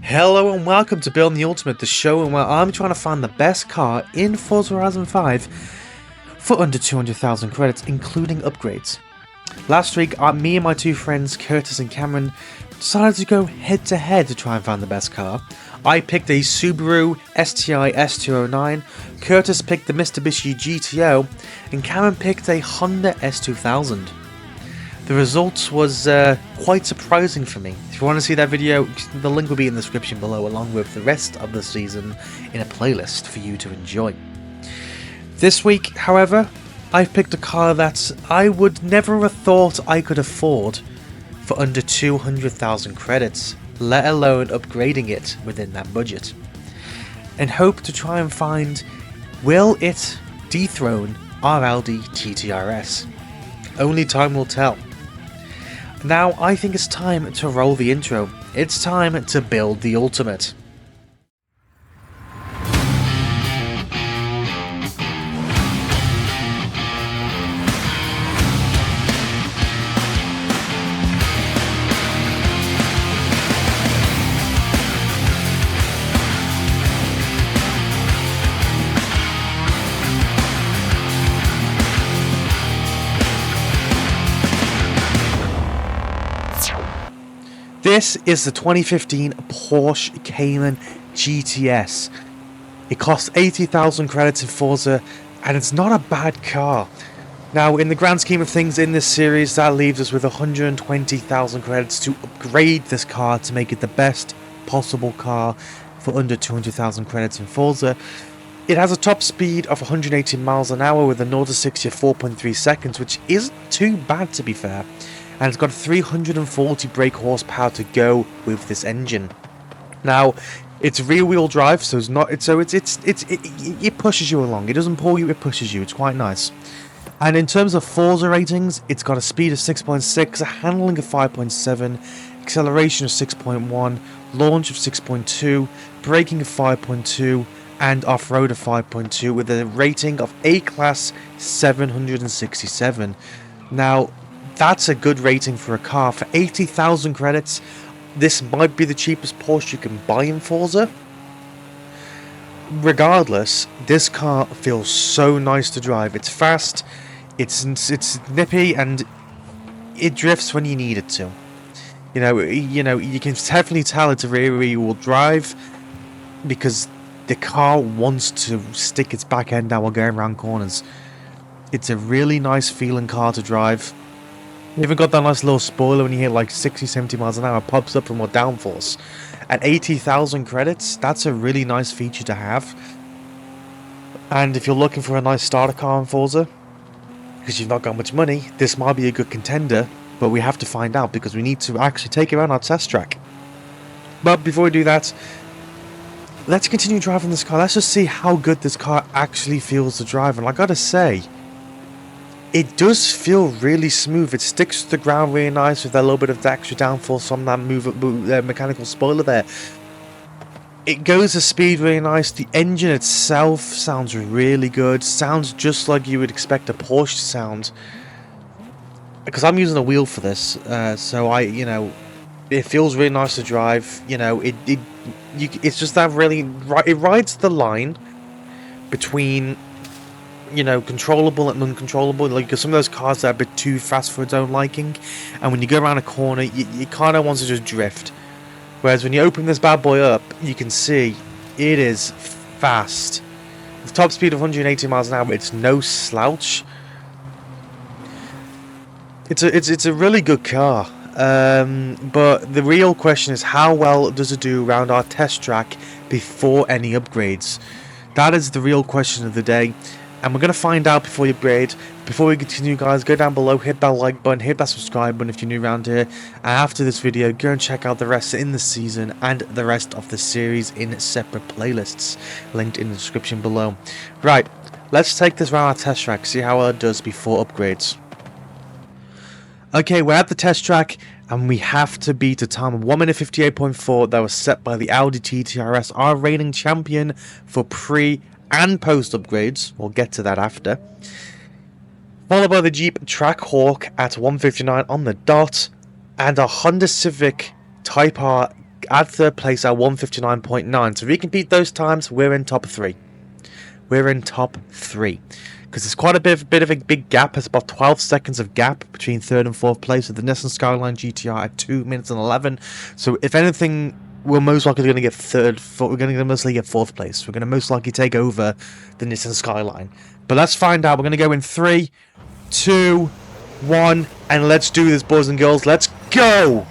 Hello and welcome to Building the Ultimate, the show where I'm trying to find the best car in Forza Horizon 5 for under 200,000 credits, including upgrades. Last week, me and my two friends, Curtis and Cameron, decided to go head to head to try and find the best car. I picked a Subaru STI S209, Curtis picked the Mitsubishi GTO, and Cameron picked a Honda S2000. The results was quite surprising for me. If you want to see that video, the link will be in the description below, along with the rest of the season in a playlist for you to enjoy. This week, however, I've picked a car that I would never have thought I could afford for under 200,000 credits, let alone upgrading it within that budget, and hope to try and find, will it dethrone our Audi TTRS? Only time will tell. Now I think it's time to roll the intro. It's time to build the ultimate. This is the 2015 Porsche Cayman GTS. It costs 80,000 credits in Forza, and it's not a bad car. Now, in the grand scheme of things in this series, that leaves us with 120,000 credits to upgrade this car to make it the best possible car for under 200,000 credits in Forza. It has a top speed of 180 miles an hour with a 0 to 60 at 4.3 seconds, which isn't too bad to be fair. And it's got 340 brake horsepower to go with this engine. Now, it's rear-wheel drive, so it's not. It pushes you along. It doesn't pull you; it pushes you. It's quite nice. And in terms of Forza ratings, it's got a speed of 6.6, a handling of 5.7, acceleration of 6.1, launch of 6.2, braking of 5.2, and off-road of 5.2, with a rating of A-Class 767. Now, that's a good rating for a car. For 80,000 credits, this might be the cheapest Porsche you can buy in Forza. Regardless, this car feels so nice to drive. It's fast, it's nippy, and it drifts when you need it to. You can definitely tell it's a rear-wheel drive because the car wants to stick its back end out while going around corners. It's a really nice feeling car to drive. You even got that nice little spoiler when you hit like 60-70 miles an hour, pops up for more downforce. At 80,000 credits, that's a really nice feature to have. And if you're looking for a nice starter car in Forza, because you've not got much money, this might be a good contender, but we have to find out because we need to actually take it around our test track. But before we do that, let's continue driving this car. Let's just see how good this car actually feels to drive. And I gotta say, it does feel really smooth. It sticks to the ground really nice with a little bit of the extra downforce from that mechanical spoiler there. It goes to speed really nice. The engine itself sounds really good. Sounds just like you would expect a Porsche to sound. Because I'm using a wheel for this, so it feels really nice to drive. It's just that really, it rides the line between controllable and uncontrollable. Like some of those cars that are a bit too fast for its own liking, and when you go around a corner, you kind of want to just drift. Whereas when you open this bad boy up, you can see it is fast. With top speed of 180 miles an hour, it's no slouch. It's a really good car. But the real question is, how well does it do around our test track before any upgrades? That is the real question of the day. And we're going to find out before you upgrade. Before we continue, guys, go down below, hit that like button, hit that subscribe button if you're new around here. And after this video, go and check out the rest in the season and the rest of the series in separate playlists, linked in the description below. Right, let's take this around our test track, see how well it does before upgrades. Okay, we're at the test track, and we have to beat a time of 1 minute 58.4 that was set by the Audi TTRS, our reigning champion for pre- and post upgrades. We'll get to that after. Followed by the Jeep Trackhawk at 1:59 on the dot, and a Honda Civic Type R at third place at 1:59.9. So if we can beat those times, we're in top 3. We're in top 3. Because there's quite a bit of a big gap. There's about 12 seconds of gap between third and fourth place with the Nissan Skyline GTR at 2 minutes and 11. So if anything, we're most likely going to get we're going to mostly get fourth place. We're going to most likely take over the Nissan Skyline. But let's find out. We're going to go in 3, 2, 1, and let's do this, boys and girls. Let's go!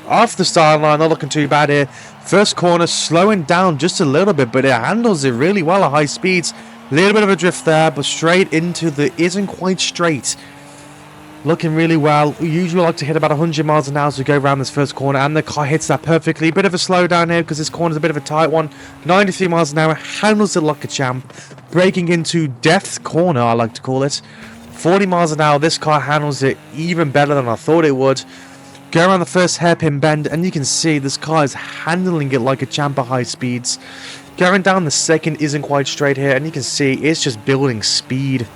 Off the start line, not looking too bad here. First corner, slowing down just a little bit, but it handles it really well at high speeds. Little bit of a drift there, but straight into the isn't quite straight. Looking really well. We usually like to hit about 100 miles an hour as we go around this first corner, and the car hits that perfectly. Bit of a slowdown here because this corner is a bit of a tight one. 93 miles an hour, handles it like a champ. Braking into Death Corner, I like to call it. 40 miles an hour, this car handles it even better than I thought it would. Go around the first hairpin bend, and you can see this car is handling it like a champ at high speeds. Going down the second isn't quite straight here, and you can see it's just building speed.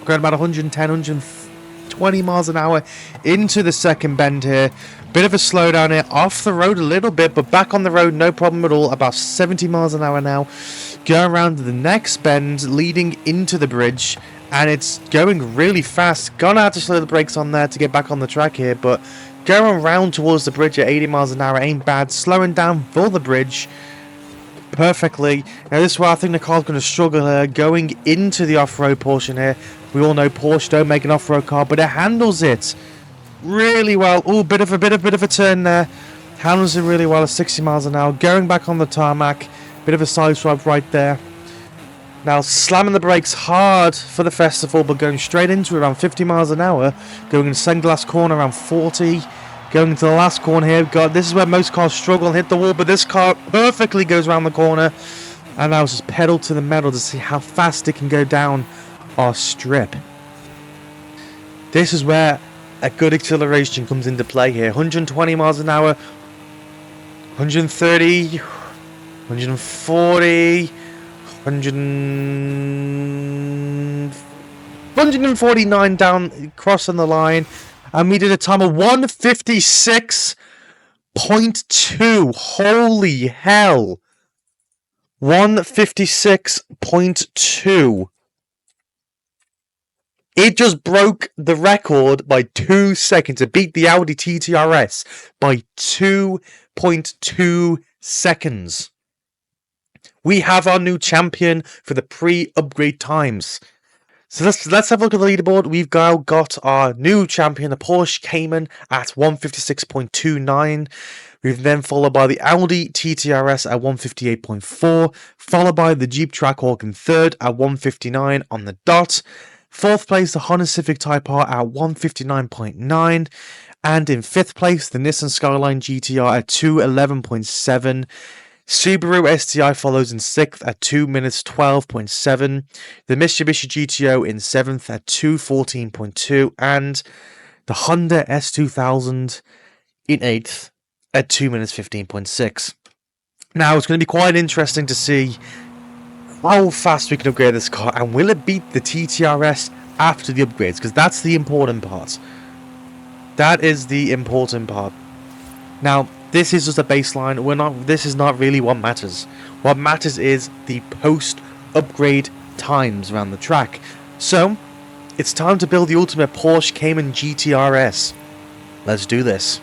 Going about 110, 120 miles an hour into the second bend here. Bit of a slowdown here, off the road a little bit, but back on the road, no problem at all. About 70 miles an hour now. Going around the next bend, leading into the bridge, and it's going really fast. Gonna have to slow the brakes on there to get back on the track here, but going around towards the bridge at 80 miles an hour ain't bad. Slowing down for the bridge perfectly. Now this is where I think the car's going to struggle here. Going into the off-road portion here. We all know Porsche don't make an off-road car, but it handles it really well. Oh, bit of a turn there. Handles it really well at 60 miles an hour. Going back on the tarmac. Bit of a side swipe right there. Now slamming the brakes hard for the festival, but going straight into it around 50 miles an hour. Going in the second last corner around 40. Going into the last corner here. God, this is where most cars struggle and hit the wall, but this car perfectly goes around the corner. And I was just pedal to the metal to see how fast it can go down our strip. This is where a good acceleration comes into play here. 120 miles an hour, 130, 140, 149 down, crossing the line. And we did a time of 156.2. Holy hell. 156.2. It just broke the record by 2 seconds. It beat the Audi TTRS by 2.2 seconds. We have our new champion for the pre-upgrade times. So let's have a look at the leaderboard. We've now got our new champion, the Porsche Cayman, at 156.29. We've then followed by the Audi TTRS at 158.4, followed by the Jeep Trackhawk in third at 159 on the dot. Fourth place, the Honda Civic Type R at 159.9. And in fifth place, the Nissan Skyline GTR at 211.7. Subaru STI follows in 6th at 2 minutes 12.7. The Mitsubishi GTO in 7th at 2:14.2. And the Honda S2000 in 8th at 2 minutes 15.6. Now, it's going to be quite interesting to see how fast we can upgrade this car. And will it beat the TTRS after the upgrades? Because that's the important part. That is the important part. Now, this is just a baseline. This is not really what matters. What matters is the post-upgrade times around the track. So, it's time to build the ultimate Porsche Cayman GTRS. Let's do this.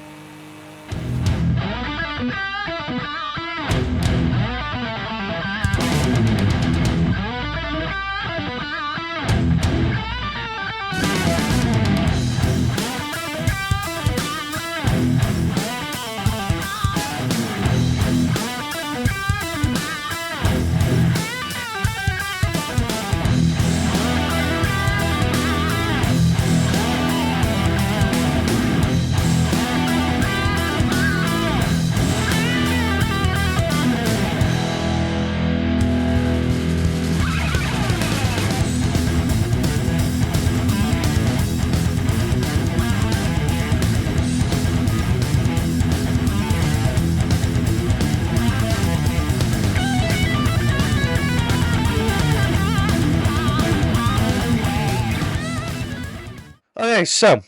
Okay, so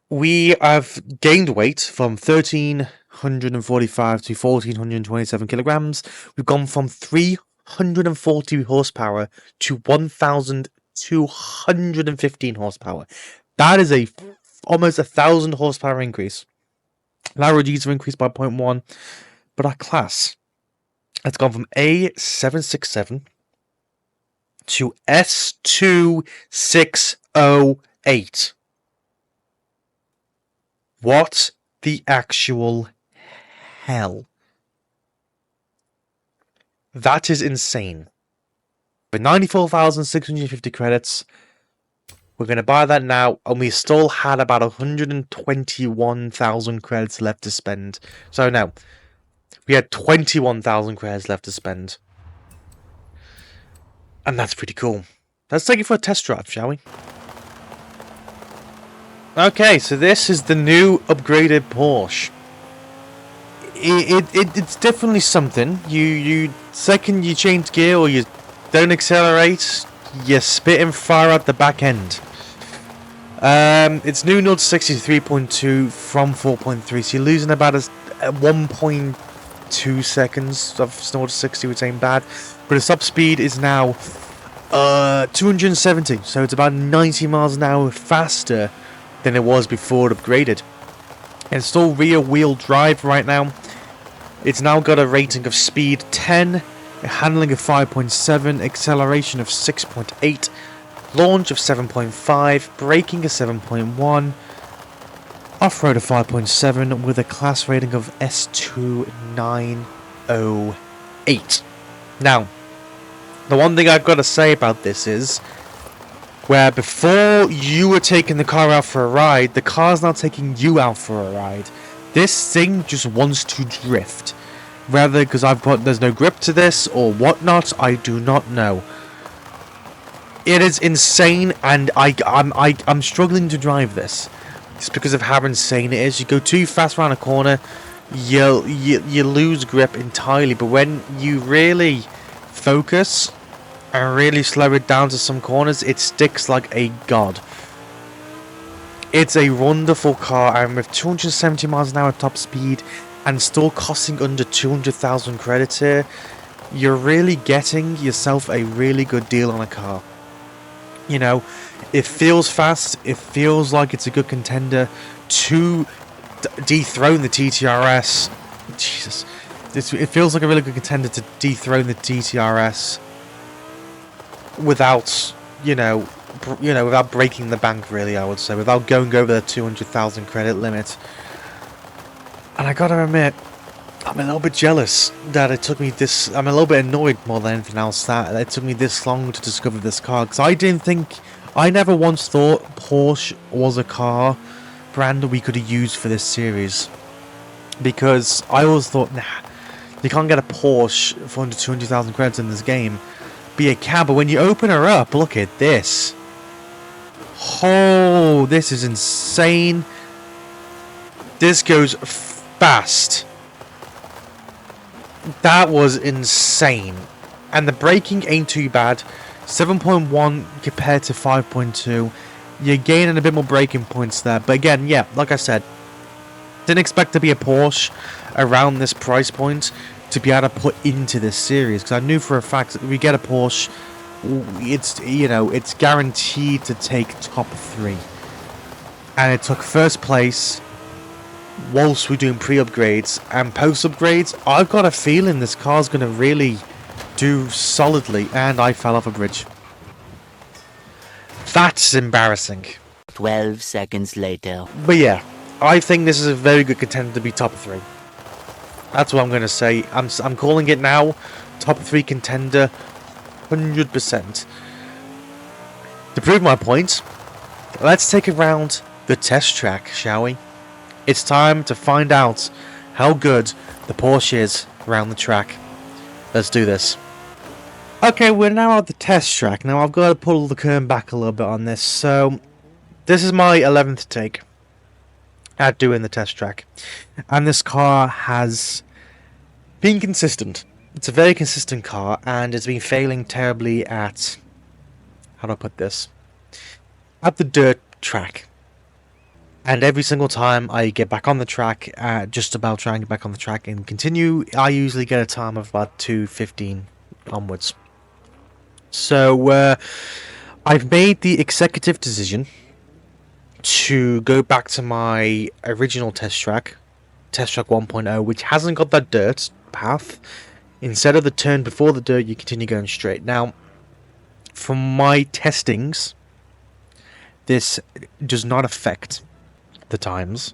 We have gained weight from 1,345 to 1,427 kilograms. We've gone from 340 horsepower to 1,215 horsepower. That is almost 1,000 horsepower increase. Our reducers have increased by 0.1, but our class has gone from A767 to S2608. What the actual hell? That is insane. For 94,650 credits, we're going to buy that now, and we still had about 121,000 credits left to spend. So no, we had 21,000 credits left to spend. And that's pretty cool. Let's take it for a test drive, shall we? Okay, so this is the new upgraded Porsche. It's definitely something. You second you change gear or you don't accelerate, you're spitting fire at the back end. It's new 0 to 63.2 from 4.3, so you're losing about 1.2 seconds of 0 to 60, which ain't bad. But the top speed is now 270, so it's about 90 miles an hour faster than it was before it upgraded. And it's still rear wheel drive right now. It's now got a rating of speed 10, a handling of 5.7, acceleration of 6.8, launch of 7.5, braking of 7.1, off-road of 5.7 with a class rating of S2908. Now, the one thing I've got to say about this is, where before you were taking the car out for a ride, the car's now taking you out for a ride. This thing just wants to drift. Whether because there's no grip to this or whatnot, I do not know. It is insane, and I'm struggling to drive this. It's because of how insane it is. You go too fast around a corner, you lose grip entirely. But when you really focus and really slow it down to some corners, it sticks like a god. It's a wonderful car, and with 270 miles an hour top speed and still costing under 200,000 credits here, you're really getting yourself a really good deal on a car. You know, it feels fast, it feels like it's a good contender to dethrone the TTRS. Jesus. It feels like a really good contender to dethrone the TTRS without, without breaking the bank, really, I would say, without going over the 200,000 credit limit. And I gotta admit, I'm a little bit jealous that it took me this. I'm a little bit annoyed more than anything else that it took me this long to discover this car, because I never once thought Porsche was a car brand that we could have used for this series, because I always thought, nah, you can't get a Porsche for under 200,000 credits in this game. But you can, but when you open her up, look at this. Oh, this is insane. This goes fast. That was insane. And the braking ain't too bad. 7.1 compared to 5.2. You're gaining a bit more braking points there. But again, yeah, like I said, didn't expect to be a Porsche around this price point to be able to put into this series, because I knew for a fact that if we get a Porsche, it's guaranteed to take top 3. And it took first place whilst we're doing pre-upgrades and post-upgrades. I've got a feeling this car's going to really do solidly, and I fell off a bridge. That's embarrassing. 12 seconds later. But yeah, I think this is a very good contender to be top 3. That's what I'm going to say. I'm calling it now. Top 3 contender. 100%. To prove my point, let's take it round the test track, shall we? It's time to find out how good the Porsche is around the track. Let's do this. Okay, we're now at the test track. Now I've got to pull the curtain back a little bit on this. So, this is my 11th take at doing the test track, and this car has been consistent. It's a very consistent car, and it's been failing terribly at, how do I put this, at the dirt track. And every single time I get back on the track, just about trying to get back on the track and continue, I usually get a time of about 2:15 onwards. So I've made the executive decision to go back to my original test track 1.0, which hasn't got that dirt path. Instead of the turn before the dirt, you continue going straight. Now, from my testings, this does not affect the times.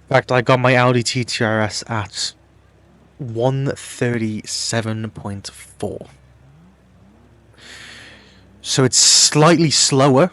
In fact, I got my Audi TTRS at 1:37.4. So it's slightly slower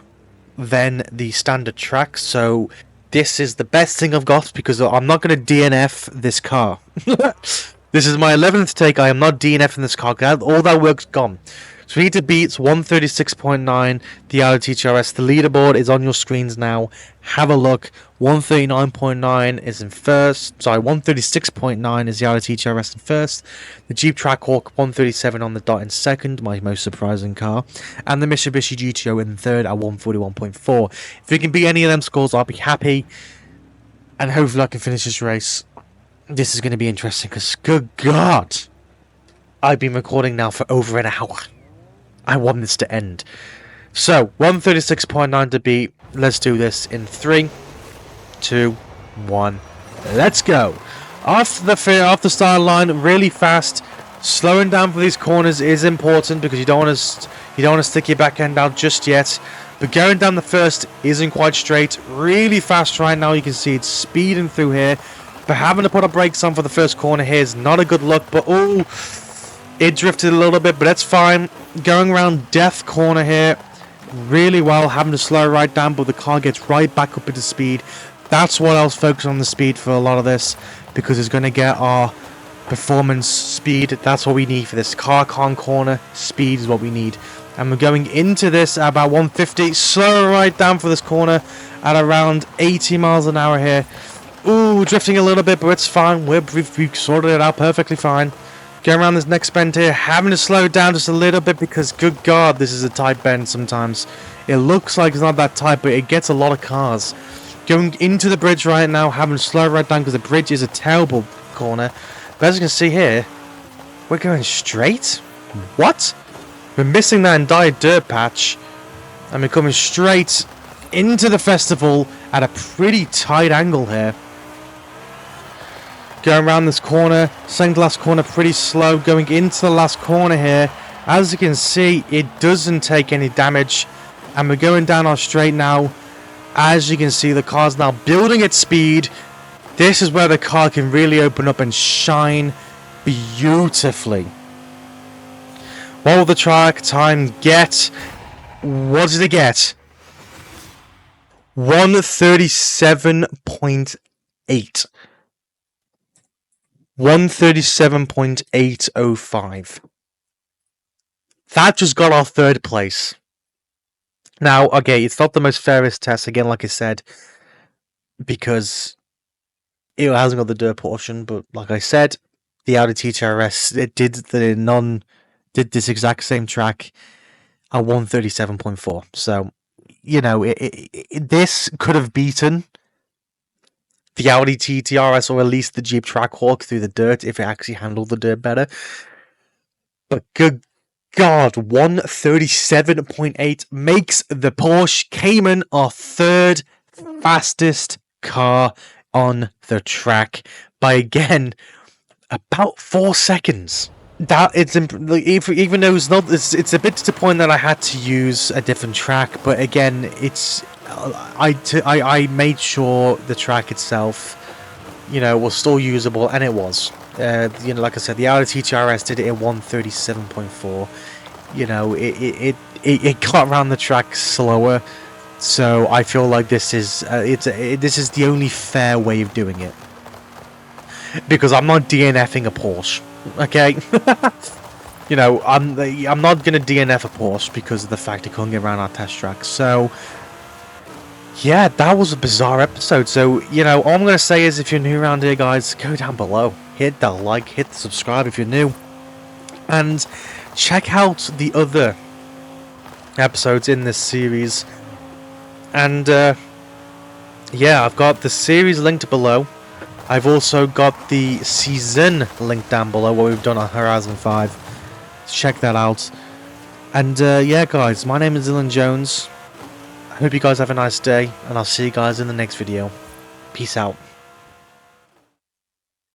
than the standard track. So this is the best thing I've got, because I'm not going to DNF this car. This is my 11th take. I am not DNFing this car. All that work's gone. So we need to beat 136.9, the Audi TTRS. The leaderboard is on your screens now. Have a look. 139.9 is in first. Sorry, 136.9 is the Audi TTRS in first. The Jeep Trackhawk 137 on the dot in second, my most surprising car. And the Mitsubishi GTO in third at 141.4. If we can beat any of them scores, I'll be happy. And hopefully I can finish this race. This is going to be interesting, because good God, I've been recording now for over an hour. I want this to end. So, 136.9 to beat. Let's do this in 3, 2, 1. Let's go. Off the start line, really fast. Slowing down for these corners is important, because you don't want to stick your back end out just yet. But going down the first isn't quite straight. Really fast right now. You can see it's speeding through here. But having to put our brakes on for the first corner here is not a good look. But oh, it drifted a little bit, but that's fine. Going around Death Corner here really well, having to slow right down, but the car gets right back up into speed. That's what I was focusing on, the speed for a lot of this, because it's going to get our performance speed. That's what we need for this car con corner. Speed is what we need. And we're going into this at about 150. Slow right down for this corner at around 80 miles an hour here. Ooh, drifting a little bit, but it's fine. We've sorted it out perfectly fine. Going around this next bend here, having to slow down just a little bit, because good God, this is a tight bend sometimes. It looks like it's not that tight, but it gets a lot of cars. Going into the bridge right now, having to slow right down, because the bridge is a terrible corner. But as you can see here, we're going straight? What? We're missing that entire dirt patch, and we're coming straight into the festival at a pretty tight angle here. Going around this corner, second to last corner pretty slow, going into the last corner here. As you can see, it doesn't take any damage, and we're going down our straight now. As you can see, the car's now building its speed. This is where the car can really open up and shine beautifully. What will the track time get? What did it get? 137.8. 137.805. That just got our third place. Now, okay, it's not the most fairest test, again, like I said, because it hasn't got the dirt portion, but like I said, the Audi TTRS, it did this exact same track at 137.4. So, you know, this could have beaten the Audi TTRS, or at least the Jeep Trackhawk, through the dirt if it actually handled the dirt better. But good God, 137.8 makes the Porsche Cayman our third fastest car on the track by, again, about 4 seconds. That it's even though it's a bit disappointing that I had to use a different track, but again, it's I made sure the track itself, you know, was still usable, and it was. You know, like I said, the Audi TTRS did it at 137.4. You know, it got around the track slower, so I feel like this is this is the only fair way of doing it, because I'm not DNFing a Porsche, okay? You know, I'm not gonna DNF a Porsche because of the fact it couldn't get around our test track. So yeah, that was a bizarre episode. So, you know, all I'm going to say is, if you're new around here, guys, go down below. Hit the like, hit the subscribe if you're new. And check out the other episodes in this series. And yeah, I've got the series linked below. I've also got the season linked down below, what we've done on Horizon 5. Check that out. And yeah, guys, my name is Dylan Jones. I hope you guys have a nice day, and I'll see you guys in the next video. Peace out.